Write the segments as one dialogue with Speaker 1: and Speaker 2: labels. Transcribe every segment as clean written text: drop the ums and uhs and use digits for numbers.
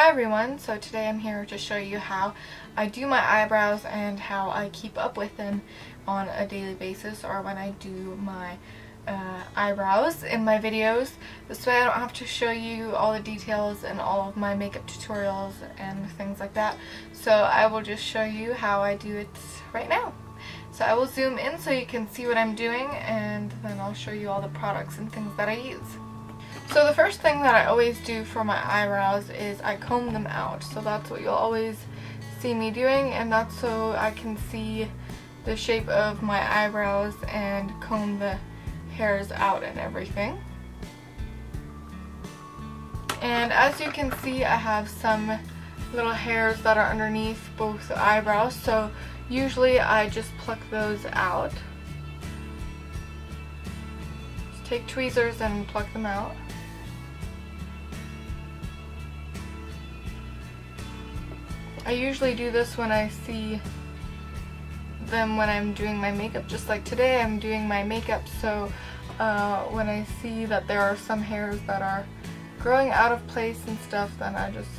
Speaker 1: Hi everyone, so today I'm here to show you how I do my eyebrows and how I keep up with them on a daily basis, or when I do my eyebrows in my videos. This way I don't have to show you all the details and all of my makeup tutorials and things like that. So I will just show you how I do it right now. So I will zoom in so you can see what I'm doing, and then I'll show you all the products and things that I use. So the first thing that I always do for my eyebrows is I comb them out. So that's what you'll always see me doing, and that's so I can see the shape of my eyebrows and comb the hairs out and everything. And as you can see, I have some little hairs that are underneath both the eyebrows, so usually I just pluck those out. Just take tweezers and pluck them out. I usually do this when I see them when I'm doing my makeup, just like today I'm doing my makeup, so when I see that there are some hairs that are growing out of place and stuff, then I just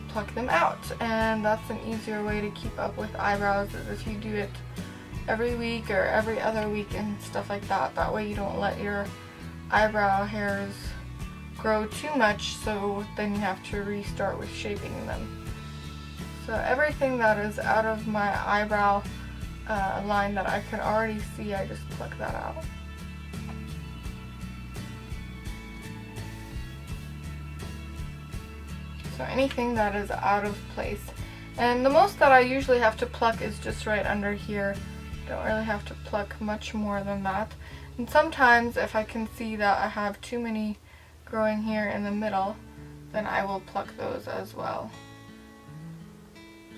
Speaker 1: pluck them out. And that's an easier way to keep up with eyebrows, is if you do it every week or every other week and stuff like that. That way you don't let your eyebrow hairs grow too much, so then you have to restart with shaping them. So everything that is out of my eyebrow line that I can already see, I just pluck that out. So anything that is out of place. And the most that I usually have to pluck is just right under here. Don't really have to pluck much more than that. And sometimes if I can see that I have too many growing here in the middle, then I will pluck those as well.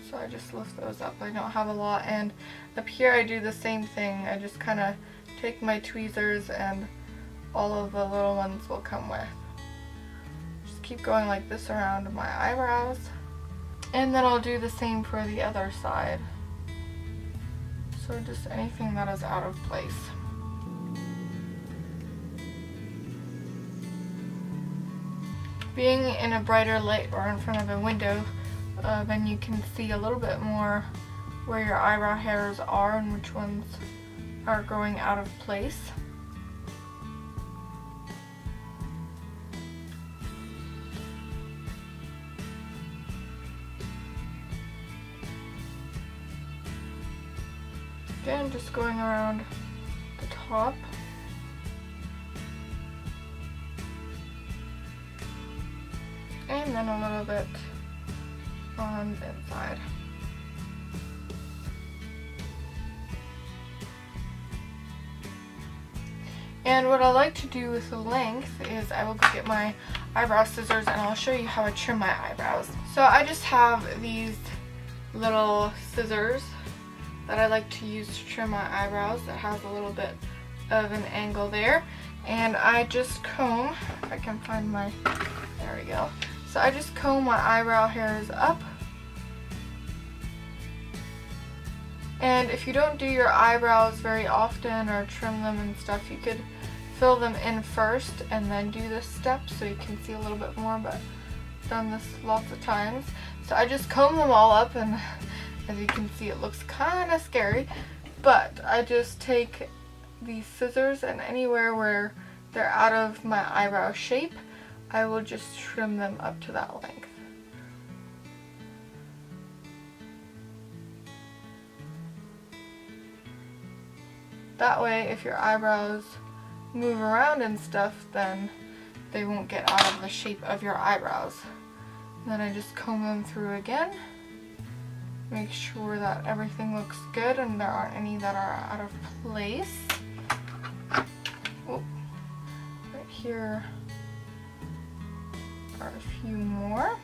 Speaker 1: So I just lift those up. I don't have a lot, and up here I do the same thing. I just kind of take my tweezers and all of the little ones will come with. Just keep going like this around my eyebrows, and then I'll do the same for the other side. So just anything that is out of place. Being in a brighter light or in front of a window, then you can see a little bit more where your eyebrow hairs are and which ones are growing out of place. Again, just going around the top. And then a little bit on the inside. And what I like to do with the length is I will go get my eyebrow scissors and I'll show you how I trim my eyebrows. So I just have these little scissors that I like to use to trim my eyebrows that has a little bit of an angle there, and I just comb, if I can find my, there we go. So I just comb my eyebrow hairs up. And if you don't do your eyebrows very often or trim them and stuff, you could fill them in first and then do this step so you can see a little bit more, but I've done this lots of times. So I just comb them all up, and as you can see it looks kind of scary, but I just take these scissors and anywhere where they're out of my eyebrow shape, I will just trim them up to that length. That way, if your eyebrows move around and stuff, then they won't get out of the shape of your eyebrows. And then I just comb them through again. Make sure that everything looks good and there aren't any that are out of place. Oh, right here are a few more.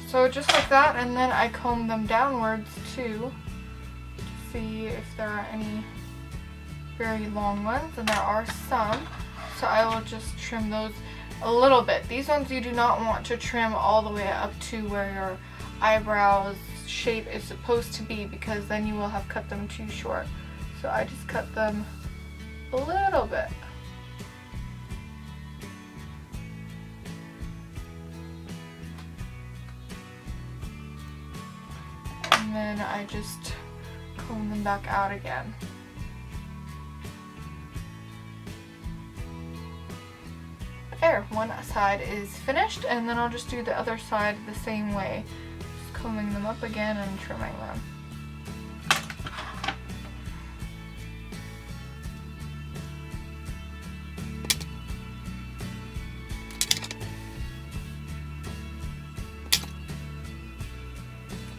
Speaker 1: So just like that, and then I comb them downwards too to see if there are any very long ones, and there are some. So I will just trim those a little bit. These ones you do not want to trim all the way up to where your eyebrows shape is supposed to be, because then you will have cut them too short. So I just cut them a little bit. And then I just comb them back out again. There, one side is finished, and then I'll just do the other side the same way. Just combing them up again and trimming them.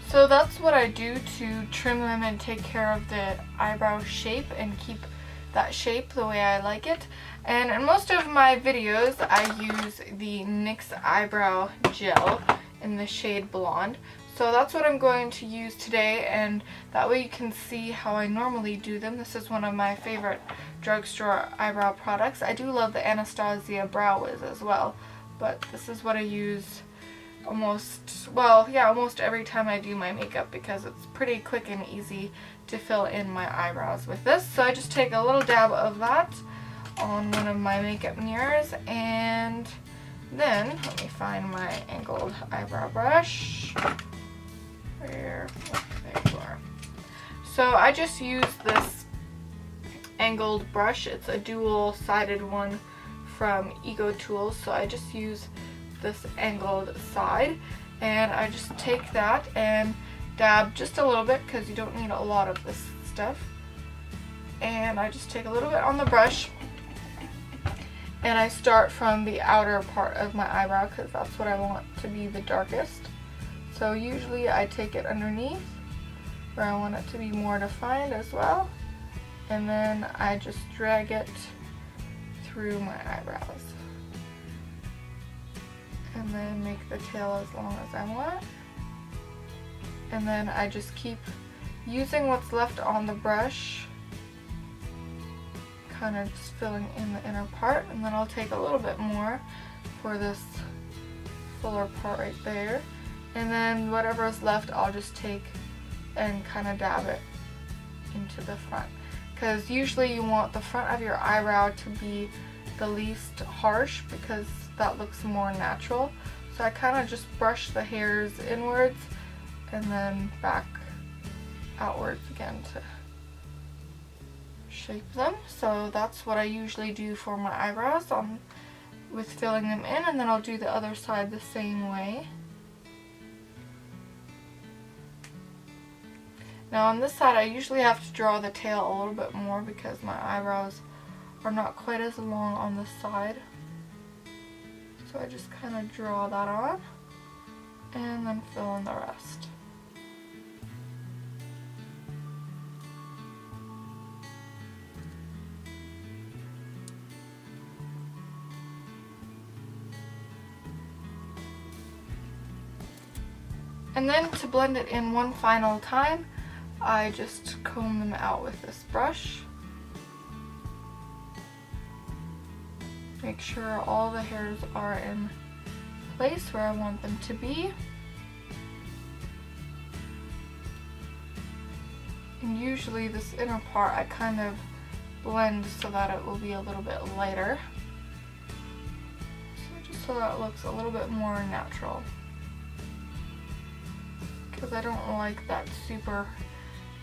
Speaker 1: So that's what I do to trim them and take care of the eyebrow shape and keep that shape the way I like it. And in most of my videos I use the NYX eyebrow gel in the shade Blonde. So that's what I'm going to use today, and that way you can see how I normally do them. This is one of my favorite drugstore eyebrow products. I do love the Anastasia Brow Wiz as well, but this is what I use almost every time I do my makeup, because it's pretty quick and easy to fill in my eyebrows with this. So I just take a little dab of that on one of my makeup mirrors, and then let me find my angled eyebrow brush. There you are. So I just use this angled brush. It's a dual-sided one from Ego Tools, so I just use this angled side, and I just take that and dab just a little bit, because you don't need a lot of this stuff. And I just take a little bit on the brush, and I start from the outer part of my eyebrow, because that's what I want to be the darkest. So usually I take it underneath where I want it to be more defined as well, and then I just drag it through my eyebrows. And then make the tail as long as I want. And then I just keep using what's left on the brush, kind of just filling in the inner part, and then I'll take a little bit more for this fuller part right there. And then whatever is left I'll just take and kind of dab it into the front, because usually you want the front of your eyebrow to be the least harsh, because that looks more natural. So I kind of just brush the hairs inwards and then back outwards again to shape them. So that's what I usually do for my eyebrows with filling them in, and then I'll do the other side the same way. Now on this side I usually have to draw the tail a little bit more, because my eyebrows are not quite as long on this side. So I just kind of draw that on and then fill in the rest. And then to blend it in one final time, I just comb them out with this brush. Make sure all the hairs are in place where I want them to be. And usually this inner part I kind of blend so that it will be a little bit lighter. So just so that it looks a little bit more natural, because I don't like that super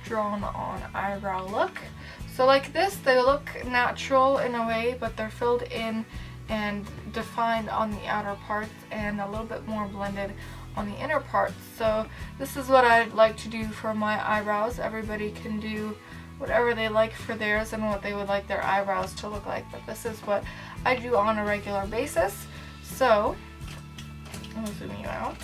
Speaker 1: drawn on eyebrow look. So like this, they look natural in a way, but they're filled in and defined on the outer parts and a little bit more blended on the inner parts. So this is what I'd like to do for my eyebrows. Everybody can do whatever they like for theirs and what they would like their eyebrows to look like, but this is what I do on a regular basis. So I'll zoom you out.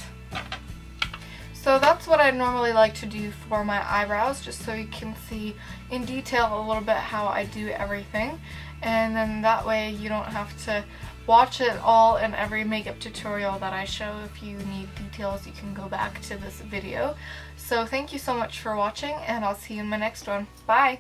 Speaker 1: So that's what I normally like to do for my eyebrows, just so you can see in detail a little bit how I do everything. And then that way you don't have to watch it all in every makeup tutorial that I show. If you need details, you can go back to this video. So thank you so much for watching, and I'll see you in my next one. Bye!